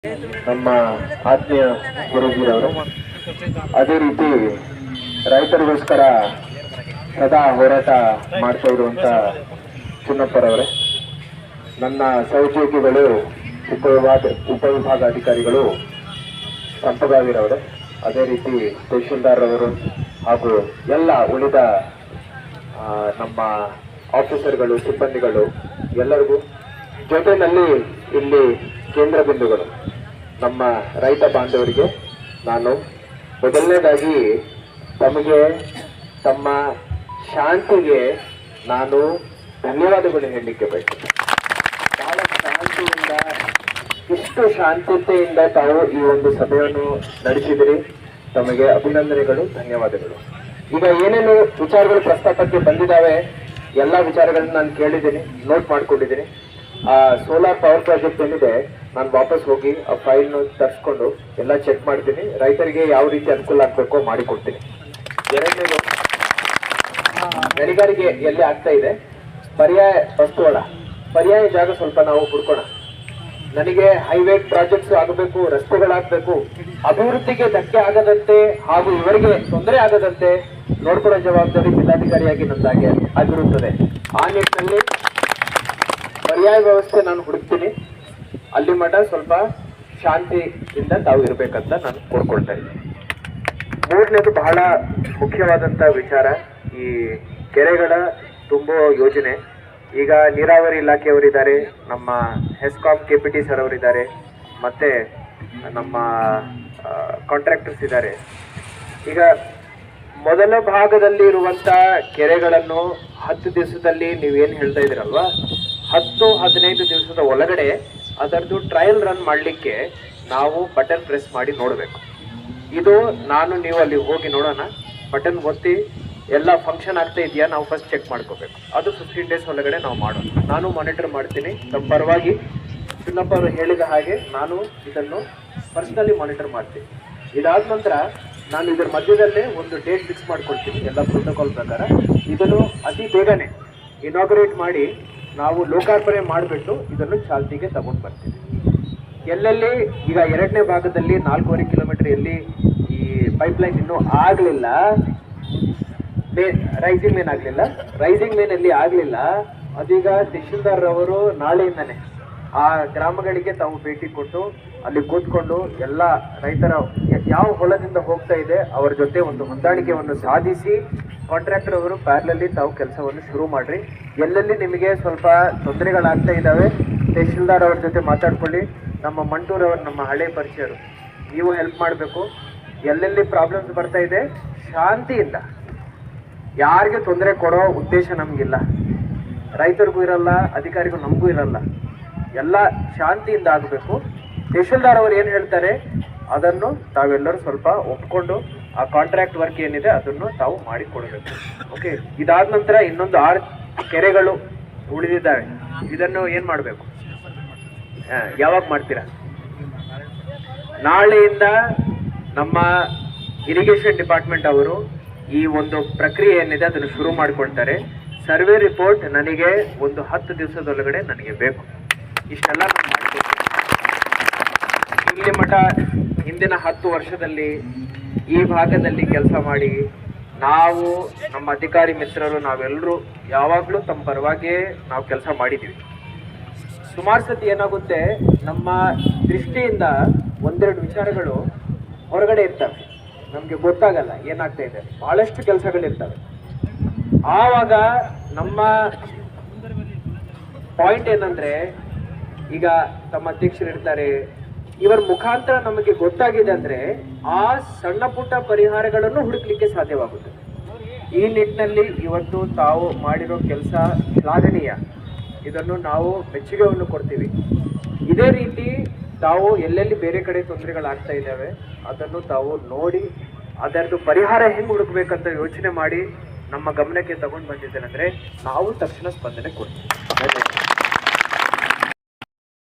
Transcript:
ನಮ್ಮ ಆತ್ಮೀಯ ಗುರುಜಿರವರು, ಅದೇ ರೀತಿ ರೈತರಿಗೋಸ್ಕರ ಸದಾ ಹೋರಾಟ ಮಾಡ್ತಾ ಇರುವಂತ ಚುನ್ನಪ್ಪರವರೇ, ನನ್ನ ಸಹೋದ್ಯೋಗಿಗಳು ಉಪವಿಭಾಗಾಧಿಕಾರಿಗಳು ಸಂಪಗಾವಿರವರೇ, ಅದೇ ರೀತಿ ತಹಶೀಲ್ದಾರ್ ಅವರು ಹಾಗೂ ಎಲ್ಲ ಉಳಿದ ನಮ್ಮ ಆಫೀಸರ್ಗಳು, ಸಿಬ್ಬಂದಿಗಳು ಎಲ್ಲರಿಗೂ, ಜೊತೆಯಲ್ಲಿ ಇಲ್ಲಿ ಕೇಂದ್ರ ಬಿಂದುಗಳು ನಮ್ಮ ರೈತ ಬಾಂಧವರಿಗೆ ನಾನು ಮೊದಲನೇದಾಗಿ ತಮಗೆ ತಮ್ಮ ಶಾಂತಿಗೆ ನಾನು ಧನ್ಯವಾದಗಳು ಹೇಳಲಿಕ್ಕೆ ಬಯಸ್ತೇನೆ. ಬಹಳ ಶಾಂತಿಯಿಂದ, ಇಷ್ಟು ಶಾಂತತೆಯಿಂದ ತಾವು ಈ ಒಂದು ಸಭೆಯನ್ನು ನಡೆಸಿದಿರಿ. ತಮಗೆ ಅಭಿನಂದನೆಗಳು, ಧನ್ಯವಾದಗಳು. ಈಗ ಏನೇನು ವಿಚಾರಗಳು ಪ್ರಸ್ತಾಪಕ್ಕೆ ಬಂದಿದ್ದಾವೆ ಎಲ್ಲ ವಿಚಾರಗಳನ್ನ ನಾನು ಕೇಳಿದ್ದೀನಿ, ನೋಟ್ ಮಾಡ್ಕೊಂಡಿದ್ದೀನಿ. ಆ ಸೋಲಾರ್ ಪವರ್ ಪ್ರಾಜೆಕ್ಟ್ ಏನಿದೆ, ನಾನು ವಾಪಸ್ ಹೋಗಿ ಆ ಫೈಲ್ನ ತರಿಸ್ಕೊಂಡು ಎಲ್ಲ ಚೆಕ್ ಮಾಡ್ತೀನಿ. ರೈತರಿಗೆ ಯಾವ ರೀತಿ ಅನುಕೂಲ ಆಗಬೇಕೋ ಮಾಡಿಕೊಡ್ತೀನಿ. ಎರಡನೇದು, ಗಣಿಗಾರಿಕೆ ಎಲ್ಲಿ ಆಗ್ತಾ ಇದೆ, ಪರ್ಯಾಯ ವಸ್ತುಗಳ ಪರ್ಯಾಯ ಜಾಗ ಸ್ವಲ್ಪ ನಾವು ಹುಡ್ಕೋಣ. ನನಗೆ ಹೈವೇ ಪ್ರಾಜೆಕ್ಟ್ಸ್ ಆಗಬೇಕು, ರಸ್ತೆಗಳಾಗಬೇಕು, ಅಭಿವೃದ್ಧಿಗೆ ಧಕ್ಕೆ ಆಗದಂತೆ ಹಾಗೂ ಇವರಿಗೆ ತೊಂದರೆ ಆಗದಂತೆ ನೋಡ್ಕೊಳ್ಳೋ ಜವಾಬ್ದಾರಿ ಜಿಲ್ಲಾಧಿಕಾರಿಯಾಗಿ ನಂದಾಗೆ ಆಗಿರುತ್ತದೆ. ಆ ನಿಟ್ಟಿನಲ್ಲಿ ಪರ್ಯಾಯ ವ್ಯವಸ್ಥೆ ನಾನು ಹುಡುಕ್ತೀನಿ. ಅಲ್ಲಿ ಮಠ ಸ್ವಲ್ಪ ಶಾಂತಿಯಿಂದ ತಾವು ಇರಬೇಕಂತ ನಾನು ಕೋರ್ಕೊಳ್ತಾ ಇದ್ದೀನಿ. ಮೂರನೇದು ಬಹಳ ಮುಖ್ಯವಾದಂತ ವಿಚಾರ, ಈ ಕೆರೆಗಳ ತುಂಬೋ ಯೋಜನೆ. ಈಗ ನೀರಾವರಿ ಇಲಾಖೆಯವರಿದ್ದಾರೆ, ನಮ್ಮ ಹೆಸ್ಕಾಂ KPT ಸರ್ ಅವರಿದ್ದಾರೆ, ಮತ್ತೆ ನಮ್ಮ ಕಾಂಟ್ರಾಕ್ಟರ್ಸ್ ಇದ್ದಾರೆ. ಈಗ ಮೊದಲ ಭಾಗದಲ್ಲಿ ಇರುವಂತ ಕೆರೆಗಳನ್ನು 10 ದಿವಸದಲ್ಲಿ ನೀವೇನು ಹೇಳ್ತಾ ಇದ್ದೀರಲ್ವಾ, 10-15 ದಿವಸದ ಒಳಗಡೆ ಅದರದ್ದು ಟ್ರಯಲ್ ರನ್ ಮಾಡಲಿಕ್ಕೆ ನಾವು ಬಟನ್ ಪ್ರೆಸ್ ಮಾಡಿ ನೋಡಬೇಕು. ಇದು ನಾನು ನೀವು ಅಲ್ಲಿ ಹೋಗಿ ನೋಡೋಣ, ಬಟನ್ ಒತ್ತಿ ಎಲ್ಲ ಫಂಕ್ಷನ್ ಆಗ್ತಾ ಇದೆಯಾ ನಾವು ಫಸ್ಟ್ ಚೆಕ್ ಮಾಡ್ಕೋಬೇಕು. ಅದು 15 ಡೇಸ್ ಒಳಗಡೆ ನಾವು ಮಾಡೋಣ. ನಾನು ಮಾನಿಟರ್ ಮಾಡ್ತೀನಿ ನಮ್ಮ ಪರವಾಗಿ. ಚಿನ್ನಪ್ಪ ಅವರು ಹೇಳಿದ ಹಾಗೆ ನಾನು ಇದನ್ನು ಪರ್ಸನಲಿ ಮಾನಿಟರ್ ಮಾಡ್ತೀನಿ. ಇದಾದ ನಂತರ ನಾನು ಇದರ ಮಧ್ಯದಲ್ಲೇ ಒಂದು ಡೇಟ್ ಫಿಕ್ಸ್ ಮಾಡ್ಕೊಳ್ತೀನಿ ಎಲ್ಲ ಪ್ರೋಟೋಕಾಲ್ ಪ್ರಕಾರ. ಇದನ್ನು ಅತಿ ಬೇಗನೆ ಇನಾಗ್ರೇಟ್ ಮಾಡಿ ನಾವು ಲೋಕಾರ್ಪಣೆ ಮಾಡಿಬಿಟ್ಟು ಇದನ್ನು ಚಾಲ್ತಿಗೆ ತಗೊಂಡು ಬರ್ತೀವಿ. ಎಲ್ಲೆಲ್ಲಿ ಈಗ 2ನೇ ಭಾಗದಲ್ಲಿ 4.5 ಕಿಲೋಮೀಟರ್ ಎಲ್ಲಿ ಈ ಪೈಪ್ಲೈನ್ ಇನ್ನೂ ಆಗಲಿಲ್ಲ, ರೈಸಿಂಗ್ ಮೇನ್ ಆಗಲಿಲ್ಲ, ರೈಸಿಂಗ್ ಮೇನ್ ಎಲ್ಲಿ ಆಗಲಿಲ್ಲ, ಅದೀಗ ತಹಶೀಲ್ದಾರ್ ಅವರು ನಾಳೆಯಿಂದನೇ ಆ ಗ್ರಾಮಗಳಿಗೆ ತಾವು ಭೇಟಿ ಕೊಟ್ಟು ಅಲ್ಲಿ ಕೂತ್ಕೊಂಡು ಎಲ್ಲ ರೈತರ ಯಾವ ಹೊಲದಿಂದ ಹೋಗ್ತಾ ಇದೆ ಅವರ ಜೊತೆ ಒಂದು ಹೊಂದಾಣಿಕೆಯನ್ನು ಸಾಧಿಸಿ ಕಾಂಟ್ರಾಕ್ಟರ್ ಅವರು ಪ್ಯಾರಲಲ್ಲಿ ತಾವು ಕೆಲಸವನ್ನು ಶುರು ಮಾಡ್ರಿ. ಎಲ್ಲೆಲ್ಲಿ ನಿಮಗೆ ಸ್ವಲ್ಪ ತೊಂದರೆಗಳಾಗ್ತಾ ಇದ್ದಾವೆ ತಹಶೀಲ್ದಾರ್ ಅವ್ರ ಜೊತೆ ಮಾತಾಡ್ಕೊಳ್ಳಿ. ನಮ್ಮ ಮಂಟೂರವರು ನಮ್ಮ ಹಳೆ ಪರಿಚಯರು, ನೀವು ಹೆಲ್ಪ್ ಮಾಡಬೇಕು. ಎಲ್ಲೆಲ್ಲಿ ಪ್ರಾಬ್ಲಮ್ಸ್ ಬರ್ತಾ ಇದೆ ಶಾಂತಿಯಿಂದ, ಯಾರಿಗೆ ತೊಂದರೆ ಕೊಡೋ ಉದ್ದೇಶ ನಮಗಿಲ್ಲ, ರೈತರಿಗೂ ಇರಲ್ಲ, ಅಧಿಕಾರಿಗೂ ನಮಗೂ ಇರಲ್ಲ, ಎಲ್ಲ ಶಾಂತಿಯಿಂದ ಆಗಬೇಕು. ತಹಶೀಲ್ದಾರ್ ಅವರು ಏನು ಹೇಳ್ತಾರೆ ಅದನ್ನು ತಾವೆಲ್ಲರೂ ಸ್ವಲ್ಪ ಒಪ್ಕೊಂಡು ಆ ಕಾಂಟ್ರಾಕ್ಟ್ ವರ್ಕ್ ಏನಿದೆ ಅದನ್ನು ತಾವು ಮಾಡಿ ಕೊಡಬೇಕು. ಓಕೆ, ಇದಾದ ನಂತರ ಇನ್ನೊಂದು 6 ಕೆರೆಗಳು ಉಳಿದಿದ್ದಾವೆ. ಇದನ್ನು ಏನು ಮಾಡಬೇಕು, ಯಾವಾಗ ಮಾಡ್ತೀರಾ? ನಾಳೆಯಿಂದ ನಮ್ಮ ಇರಿಗೇಷನ್ ಡಿಪಾರ್ಟ್ಮೆಂಟ್ ಅವರು ಈ ಒಂದು ಪ್ರಕ್ರಿಯೆ ಏನಿದೆ ಅದನ್ನು ಶುರು ಮಾಡಿಕೊಳ್ತಾರೆ. ಸರ್ವೆ ರಿಪೋರ್ಟ್ ನನಗೆ ಒಂದು 10 ದಿವಸದೊಳಗಡೆ ನನಗೆ ಬೇಕು. ಇಷ್ಟೆಲ್ಲ ನಾನು ಮಾಡಿಕೊಡ್ತೀನಿ. ಇಲ್ಲಿ ಮಠ ಹಿಂದಿನ 10 ವರ್ಷದಲ್ಲಿ ಈ ಭಾಗದಲ್ಲಿ ಕೆಲಸ ಮಾಡಿ ನಾವು ನಮ್ಮ ಅಧಿಕಾರಿ ಮಿತ್ರರು ನಾವೆಲ್ಲರೂ ಯಾವಾಗಲೂ ತಮ್ಮ ಪರವಾಗಿಯೇ ನಾವು ಕೆಲಸ ಮಾಡಿದ್ದೀವಿ. ಸುಮಾರು ಸತಿ ಏನಾಗುತ್ತೆ, ನಮ್ಮ ದೃಷ್ಟಿಯಿಂದ ಒಂದೆರಡು ವಿಚಾರಗಳು ಹೊರಗಡೆ ಇರ್ತವೆ, ನಮಗೆ ಗೊತ್ತಾಗಲ್ಲ ಏನಾಗ್ತಾ ಇದೆ, ಬಹಳಷ್ಟು ಕೆಲಸಗಳಿರ್ತವೆ. ಆವಾಗ ನಮ್ಮ ಪಾಯಿಂಟ್ ಏನಂದ್ರೆ, ಈಗ ತಮ್ಮ ಅಧ್ಯಕ್ಷರು ಇರ್ತಾರೆ, ಇವರ ಮುಖಾಂತರ ನಮಗೆ ಗೊತ್ತಾಗಿದೆ ಅಂದ್ರೆ ಆ ಸಣ್ಣ ಪುಟ್ಟ ಪರಿಹಾರಗಳನ್ನು ಹುಡುಕ್ಲಿಕ್ಕೆ ಸಾಧ್ಯವಾಗುತ್ತೆ. ಈ ನಿಟ್ಟಿನಲ್ಲಿ ಇವತ್ತು ತಾವು ಮಾಡಿರೋ ಕೆಲಸ ಶ್ಲಾಘನೀಯ. ಇದನ್ನು ನಾವು ಮೆಚ್ಚುಗೆಯನ್ನು ಕೊಡ್ತೀವಿ. ಇದೇ ರೀತಿ ತಾವು ಎಲ್ಲೆಲ್ಲಿ ಬೇರೆ ಕಡೆ ತೊಂದರೆಗಳಾಗ್ತಾ ಇದ್ದಾವೆ ಅದನ್ನು ತಾವು ನೋಡಿ ಅದರದ್ದು ಪರಿಹಾರ ಹೆಂಗೆ ಹುಡುಕ್ಬೇಕಂತ ಯೋಚನೆ ಮಾಡಿ ನಮ್ಮ ಗಮನಕ್ಕೆ ತಗೊಂಡು ಬಂದಿದ್ದೇನೆಂದ್ರೆ ನಾವು ತಕ್ಷಣ ಸ್ಪಂದನೆ ಕೊಡ್ತೀವಿ.